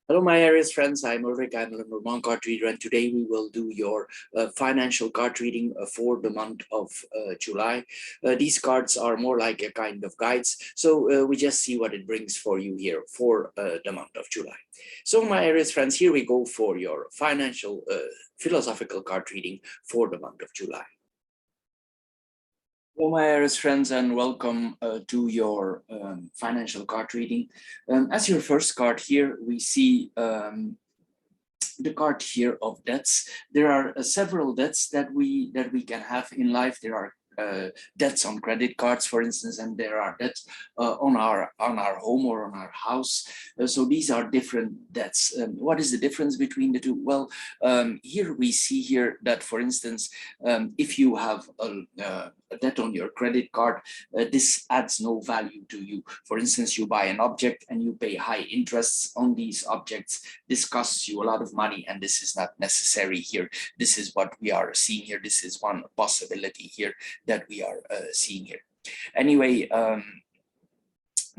Hello, my Aries friends. I'm Ulrich. I'm a number one card reader, and today we will do your financial card reading for the month of July. These cards are more like a kind of guides, so we just see what it brings for you here for the month of July. So, my Aries friends, here we go for your financial philosophical card reading for the month of July. Hello, my Aries friends, and welcome to your financial card reading. As your first card here, we see the card here of debts. There are several debts that we can have in life. There are debts on credit cards, for instance, and there are debts on our home or on our house. So these are different debts. What is the difference between the two? Well, here we see here that, for instance, if you have a debt on your credit card, this adds no value to you. For instance, you buy an object and you pay high interests on these objects. This costs you a lot of money, and this is not necessary here. This is what we are seeing here. This is one possibility here that we are seeing here. Anyway,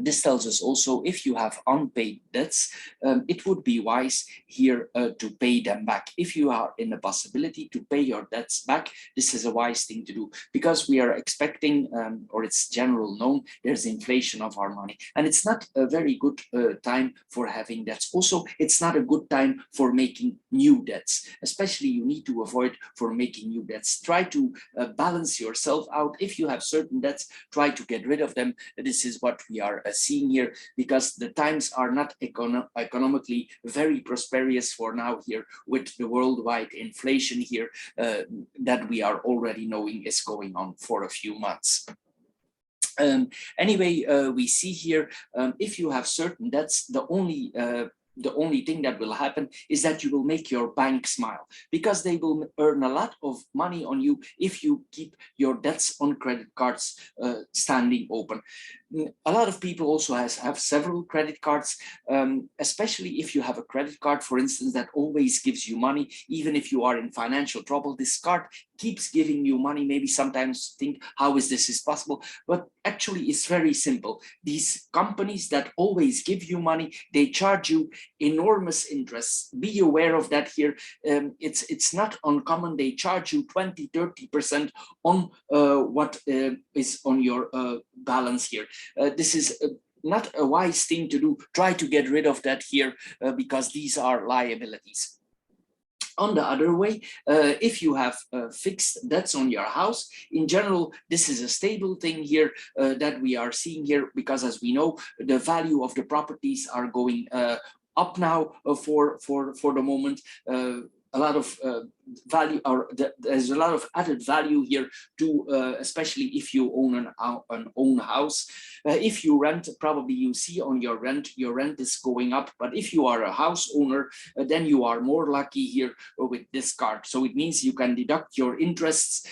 this tells us also if you have unpaid debts, it would be wise here to pay them back. If you are in a possibility to pay your debts back, this is a wise thing to do, because we are expecting, or it's general known, there's inflation of our money. And it's not a very good time for having debts. Also, it's not a good time for making new debts. Especially you need to avoid for making new debts. Try to balance yourself out. If you have certain debts, try to get rid of them. This is what we are seeing here, because the times are not economically very prosperous for now here, with the worldwide inflation here that we are already knowing is going on for a few months. Anyway, we see here, if you have certain debts, the only thing that will happen is that you will make your bank smile, because they will earn a lot of money on you if you keep your debts on credit cards standing open. A lot of people also have several credit cards, especially if you have a credit card, for instance, that always gives you money. Even if you are in financial trouble, this card keeps giving you money. Maybe sometimes think, how is this possible? But actually, it's very simple. These companies that always give you money, they charge you enormous interest. Be aware of that here. It's not uncommon. They charge you 20-30% on what is on your balance here. This is not a wise thing to do. Try to get rid of that here, because these are liabilities. On the other way, if you have fixed debts on your house, in general, this is a stable thing here that we are seeing here, because as we know, the value of the properties are going up now for the moment. A lot of value, or there's a lot of added value here to, especially if you own an own house. If you rent, probably you see on your rent is going up. But if you are a house owner, then you are more lucky here with this card. So it means you can deduct your interests.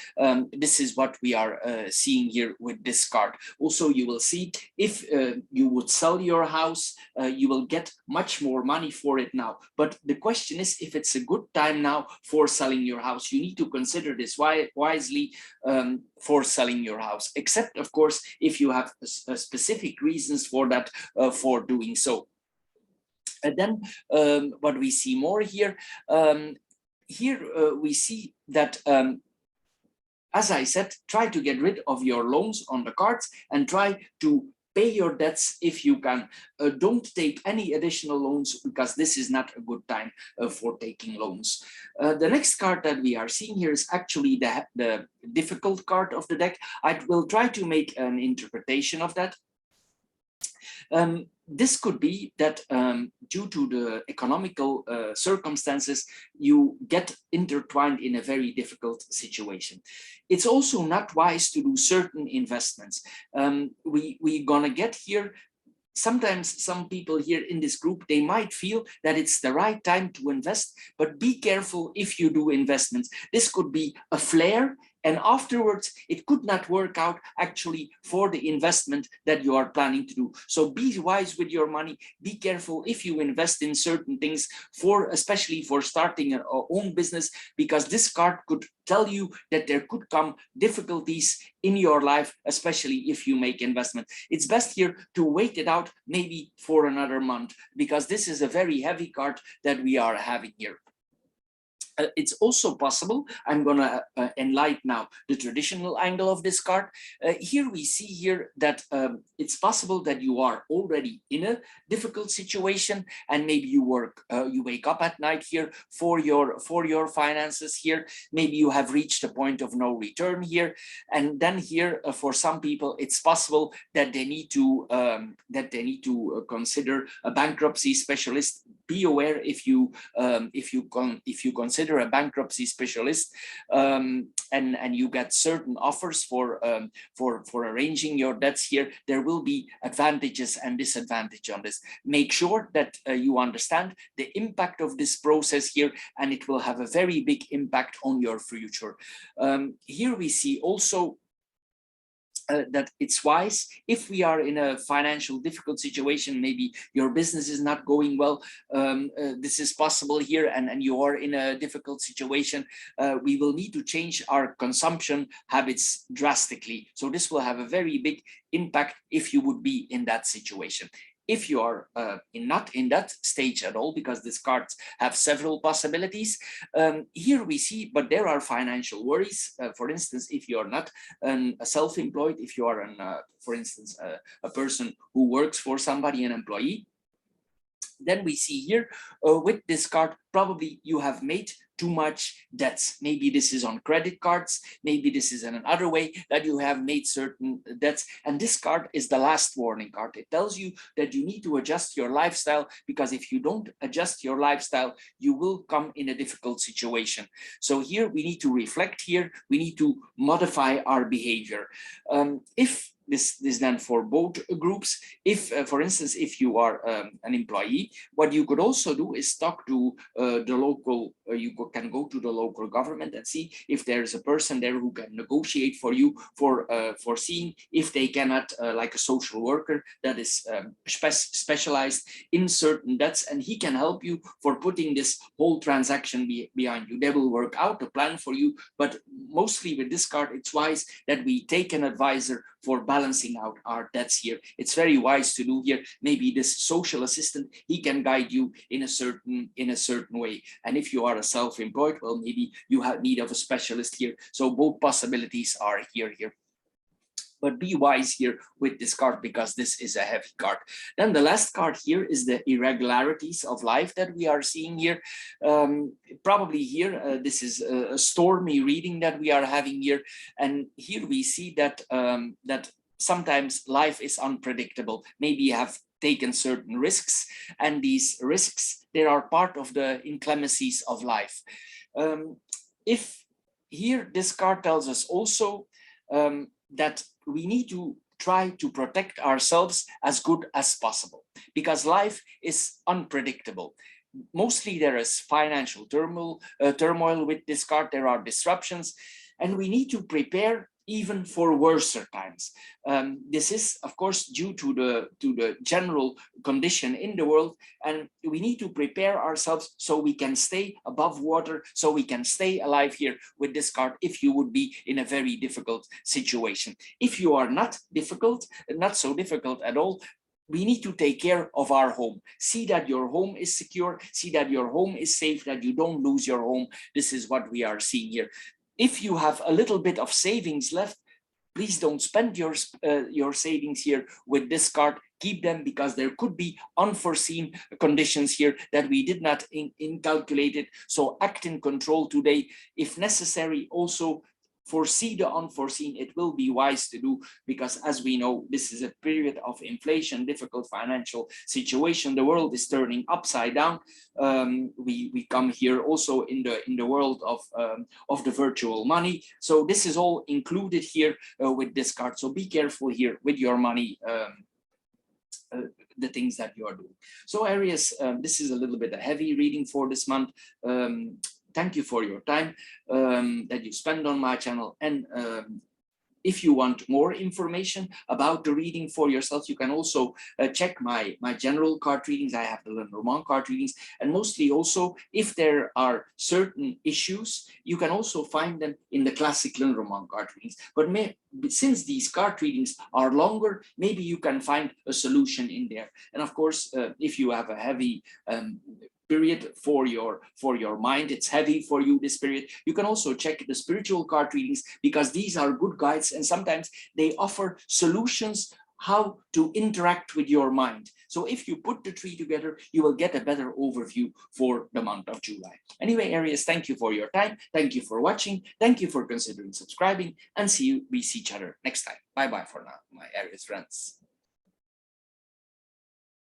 This is what we are seeing here with this card. Also, you will see if you would sell your house, you will get much more money for it now. But the question is, if it's a good time now for selling your house, you need to consider this wisely for selling your house, except of course if you have specific reasons for that, for doing so. And then what we see more here, we see that as I said, try to get rid of your loans on the cards and try to pay your debts if you can. Don't take any additional loans, because this is not a good time for taking loans. The next card that we are seeing here is actually the difficult card of the deck. I will try to make an interpretation of that. This could be that due to the economical circumstances, you get intertwined in a very difficult situation. It's also not wise to do certain investments. We're gonna get here. Sometimes some people here in this group, they might feel that it's the right time to invest, but be careful if you do investments. This could be a flare, and afterwards it could not work out actually for the investment that you are planning to do. So be wise with your money. Be careful if you invest in certain things, for especially for starting your own business, because this card could tell you that there could come difficulties in your life, especially if you make investment. It's best here to wait it out maybe for another month, because this is a very heavy card that we are having here. It's also possible, I'm going to enlighten now the traditional angle of this card. Here we see here that it's possible that you are already in a difficult situation, and maybe you wake up at night here for your finances here. Maybe you have reached a point of no return here, and then here for some people it's possible that they need to consider a bankruptcy specialist. Be aware if you consider a bankruptcy specialist and you get certain offers for arranging your debts here, there will be advantages and disadvantages on this. Make sure that you understand the impact of this process here, and it will have a very big impact on your future. Here we see also that it's wise, if we are in a financial difficult situation, maybe your business is not going well, this is possible here, and you are in a difficult situation, we will need to change our consumption habits drastically. So this will have a very big impact if you would be in that situation. If you are not in that stage at all, because these cards have several possibilities, here we see, but there are financial worries. For instance, if you are not self-employed, if you are, for instance, a person who works for somebody, an employee, then we see here with this card, probably you have made too much debts. Maybe this is on credit cards, maybe this is in another way that you have made certain debts. And this card is the last warning card. It tells you that you need to adjust your lifestyle, because if you don't adjust your lifestyle, you will come in a difficult situation. So here we need to reflect here, we need to modify our behavior. If this then for both groups, if for instance, if you are an employee, what you could also do is talk to the local, can go to the local government and see if there's a person there who can negotiate for you for seeing if they cannot, like a social worker that is specialized in certain debts, and he can help you for putting this whole transaction behind you. They will work out a plan for you, but mostly with this card, it's wise that we take an advisor for balancing out our debts here. It's very wise to do here. Maybe this social assistant, he can guide you in a certain way. And if you are a self-employed, well, maybe you have need of a specialist here. So both possibilities are here. But be wise here with this card, because this is a heavy card. Then the last card here is the irregularities of life that we are seeing here. Probably here, this is a stormy reading that we are having here. And here we see that, that sometimes life is unpredictable. Maybe you have taken certain risks, and these risks, they are part of the inclemencies of life. If here, this card tells us also that we need to try to protect ourselves as good as possible, because life is unpredictable. Mostly there is financial turmoil with this card, there are disruptions, and we need to prepare even for worse times. This is, of course, due to the general condition in the world, and we need to prepare ourselves so we can stay above water, so we can stay alive here with this card if you would be in a very difficult situation. If you are not so difficult at all, we need to take care of our home. See that your home is secure, see that your home is safe, that you don't lose your home. This is what we are seeing here. If you have a little bit of savings left, please don't spend your savings here with this card. Keep them, because there could be unforeseen conditions here that we did not incalculate. So act in control today. If necessary, also foresee the unforeseen. It will be wise to do, because as we know, this is a period of inflation, difficult financial situation. The world is turning upside down. We come here also in the world of the virtual money. So this is all included here with this card. So be careful here with your money. The things that you are doing. So Aries, this is a little bit a heavy reading for this month. thank you for your time that you spend on my channel. And if you want more information about the reading for yourself, you can also check my general card readings. I have the Lenormand card readings, and mostly also if there are certain issues, you can also find them in the classic Lenormand card readings. But since these card readings are longer, maybe you can find a solution in there. And of course, if you have a heavy period for your mind, it's heavy for you this period, you can also check the spiritual card readings, because these are good guides and sometimes they offer solutions how to interact with your mind. So if you put the three together, you will get a better overview for the month of July. Anyway, Aries, thank you for your time, thank you for watching, thank you for considering subscribing, and we see each other next time. Bye bye for now, my Aries friends.